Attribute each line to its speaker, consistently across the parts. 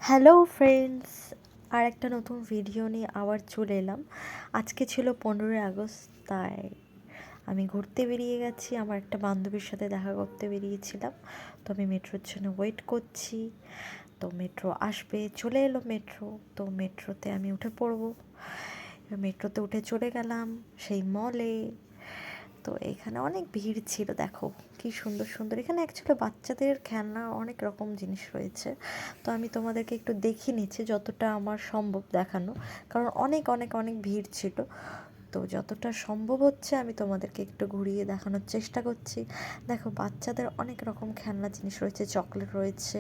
Speaker 1: Hello friends, আর একটা নতুন video নিয়ে আবার চলে এলাম। আজকে ছিল 15ই আগস্ট, তাই আমি ঘুরতে বেরিয়ে গেছি। আমার একটা বান্ধবীর সাথে দেখা করতে বেরিয়েছিলাম। তো আমি মেট্রোর জন্য ওয়েট করছি। তো মেট্রো আসবে, চলে এলো মেট্রো। তো মেট্রোতে আমি উঠে পড়বো। মেট্রোতে উঠে চলে গেলাম সেই মলে। তো এখানে অনেক ভিড় ছিল, দেখো কি সুন্দর সুন্দর। এখানে অ্যাকচুয়ালি বাচ্চাদের খেলনা অনেক রকম জিনিস রয়েছে। তো আমি তোমাদেরকে একটু দেখিয়ে নিচ্ছি যতটা আমার সম্ভব দেখানো, কারণ অনেক অনেক অনেক ভিড় ছিল। তো যতটা সম্ভব হচ্ছে আমি তোমাদেরকে একটু ঘুরিয়ে দেখানোর চেষ্টা করছি। দেখো বাচ্চাদের অনেক রকম খেলনা জিনিস রয়েছে, চকলেট রয়েছে।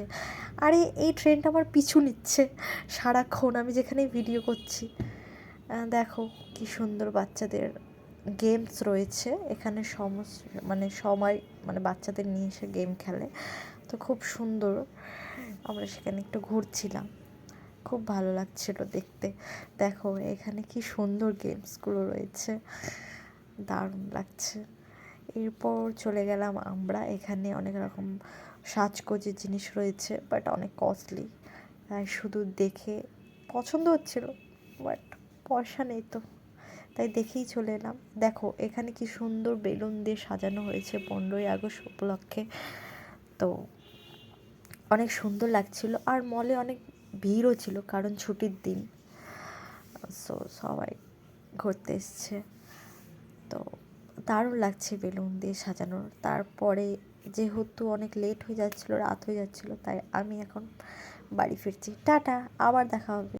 Speaker 1: আর এই ট্রেনটা আমার পিছু নিচ্ছে সারাক্ষণ, আমি যেখানেই ভিডিও করছি। দেখো কি সুন্দর বাচ্চাদের গেমস রয়েছে এখানে। সময় বাচ্চাদের নিয়ে এসে গেম খেলে। তো খুব সুন্দর। আমরা সেখানে একটু ঘুরছিলাম, খুব ভালো লাগছিল দেখতে। দেখো এখানে কি সুন্দর গেমসগুলো রয়েছে, দারুণ লাগছে। এরপর চলে গেলাম আমরা। এখানে অনেক রকম সাজগোজের জিনিস রয়েছে, বাট অনেক কস্টলি। তাই শুধু দেখে পছন্দ হচ্ছিল, বাট পয়সা নেই, তো তাই দেখেই চলে এলাম। দেখো এখানে কি সুন্দর বেলুন দিয়ে সাজানো হয়েছে 15ই আগস্ট উপলক্ষে। তো অনেক সুন্দর লাগছিল। আর মলে অনেক ভিড়ও ছিল, কারণ ছুটির দিন। সবাই ঘুরতে এসছে। তো দারুণ লাগছে বেলুন দিয়ে সাজানো। তারপরে যেহেতু অনেক লেট হয়ে যাচ্ছিলো, রাত হয়ে যাচ্ছিলো, তাই আমি এখন বাড়ি ফিরছি। টাটা, আবার দেখা হবে।